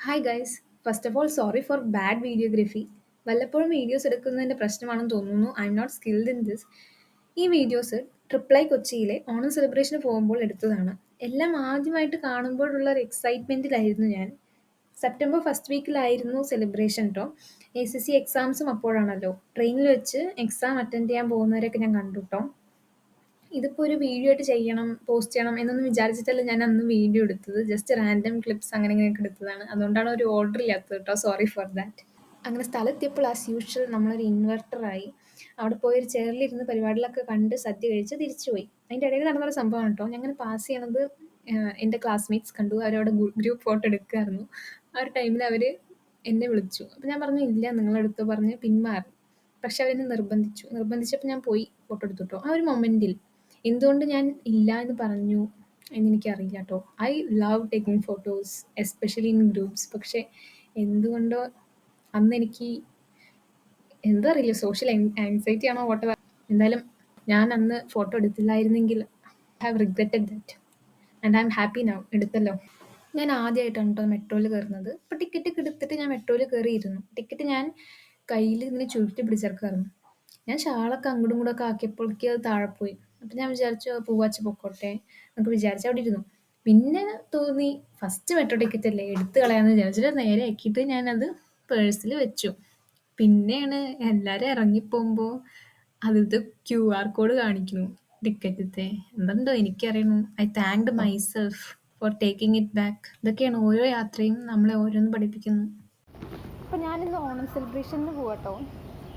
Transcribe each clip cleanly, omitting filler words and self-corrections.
Hi guys. First of all sorry for bad videography. വല്ലപ്പോഴും videos എടുക്കുന്നതിൻ്റെ പ്രശ്നമാണെന്ന് തോന്നുന്നു. I am not skilled in this. ഈ videos ട്രിപ്ലൈ കൊച്ചിയിലെ ഓണം സെലിബ്രേഷന് പോകുമ്പോൾ എടുത്തതാണ്. എല്ലാം ആദ്യമായിട്ട് കാണുമ്പോഴുള്ള ഒരു എക്സൈറ്റ്മെൻറ്റിലായിരുന്നു ഞാൻ. സെപ്റ്റംബർ ഫസ്റ്റ് വീക്കിലായിരുന്നു സെലിബ്രേഷൻ കേട്ടോ. ACC എക്സാംസും അപ്പോഴാണല്ലോ. ട്രെയിനിൽ വെച്ച് എക്സാം അറ്റൻഡ് ചെയ്യാൻ പോകുന്നവരെയൊക്കെ ഞാൻ കണ്ടു കേട്ടോ. ഇതിപ്പോൾ ഒരു വീഡിയോ ആയിട്ട് ചെയ്യണം, പോസ്റ്റ് ചെയ്യണം എന്നൊന്നും വിചാരിച്ചിട്ടല്ല ഞാൻ അന്ന് വീഡിയോ എടുത്തത്. ജസ്റ്റ് റാൻഡം ക്ലിപ്സ് അങ്ങനെ ഇങ്ങനെയൊക്കെ എടുത്തതാണ്. അതുകൊണ്ടാണ് ഒരു ഓർഡർ ഇല്ലാത്തത് കേട്ടോ. Sorry for that. അങ്ങനെ സ്ഥലത്തെത്തിയപ്പോൾ ആസ് യൂഷ്വൽ നമ്മളൊരു ഇൻവെർട്ടറായി. അവിടെ പോയി ഒരു ചെയറിലിരുന്ന് പരിപാടികളൊക്കെ കണ്ട് സദ്യ കഴിച്ച് തിരിച്ചുപോയി. അതിൻ്റെ ഇടയിൽ നടന്നൊരു സംഭവമാണ് കേട്ടോ. ഞങ്ങൾ പാസ് ചെയ്യണത് എൻ്റെ ക്ലാസ്മേറ്റ്സ് കണ്ടു. അവരവിടെ ഗ്രൂപ്പ് ഫോട്ടോ എടുക്കുമായിരുന്നു. ആ ഒരു ടൈമിൽ അവർ എന്നെ വിളിച്ചു. അപ്പോൾ ഞാൻ പറഞ്ഞു ഇല്ല നിങ്ങളെടുത്തോ പറഞ്ഞ് പിന്മാറി. പക്ഷെ അവരെന്നെ നിർബന്ധിച്ചപ്പോൾ ഞാൻ പോയി ഫോട്ടോ എടുത്തു കേട്ടോ. ആ ഒരു മൊമെൻറ്റിൽ എന്തുകൊണ്ട് ഞാൻ ഇല്ല എന്ന് പറഞ്ഞു എന്നെനിക്കറിയില്ല കേട്ടോ. I love taking photos especially in groups. പക്ഷേ എന്തുകൊണ്ടോ അന്നെനിക്ക് എന്താ അറിയില്ല, സോഷ്യൽ ആങ്സൈറ്റി ആണോ വോട്ട്. എന്തായാലും ഞാൻ അന്ന് ഫോട്ടോ എടുത്തില്ലായിരുന്നെങ്കിൽ have regretted that and I am happy now എടുത്തല്ലോ. ഞാൻ ആദ്യമായിട്ടാണ് കേട്ടോ മെട്രോയിൽ കയറുന്നത്. അപ്പോൾ ടിക്കറ്റൊക്കെ എടുത്തിട്ട് ഞാൻ മെട്രോയിൽ കയറിയിരുന്നു. ടിക്കറ്റ് ഞാൻ കയ്യിൽ ഇങ്ങനെ ചുരുട്ടി പിടിച്ചെടുക്കായിരുന്നു. ഞാൻ ഷാളൊക്കെ അങ്ങോട്ടും ഇങ്ങോട്ടൊക്കെ ആക്കിയപ്പോഴേക്ക് അത് താഴെ പോയി. അപ്പം ഞാൻ വിചാരിച്ചു പൂവാച്ച പൊക്കോട്ടെ എന്നൊക്കെ വിചാരിച്ച് അവിടെ ഇരുന്നു. പിന്നെ തോന്നി ഫസ്റ്റ് മെട്രോ ടിക്കറ്റ് അല്ലേ എടുത്ത് കളയാമെന്ന് വിചാരിച്ചിട്ട് നേരെ ആക്കിയിട്ട് ഞാനത് പേഴ്സിൽ വെച്ചു. പിന്നെയാണ് എല്ലാവരും ഇറങ്ങിപ്പോകുമ്പോൾ അതിലത്തെ QR കോഡ് കാണിക്കുന്നു ടിക്കറ്റത്തെ. എന്തെന്തോ എനിക്കറിയണു. I thanked myself for taking it back. ഇതൊക്കെയാണ് ഓരോ യാത്രയും നമ്മളെ ഓരോന്ന് പഠിപ്പിക്കുന്നു. അപ്പോൾ ഞാനിന്ന് ഓണം സെലിബ്രേഷന് പോവാട്ടോ.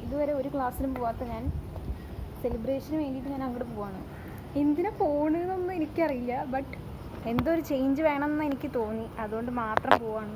ഇതുവരെ ഒരു ക്ലാസ്സിലും പോവാത്ത ഞാൻ സെലിബ്രേഷന് വേണ്ടിയിട്ട് ഞാൻ അങ്ങോട്ട് പോവാണ്. എന്തിനാ പോകണമെന്നൊന്നും എനിക്കറിയില്ല, ബട്ട് എന്തോ ഒരു ചേഞ്ച് വേണമെന്ന് എനിക്ക് തോന്നി, അതുകൊണ്ട് മാത്രം പോവാണ്.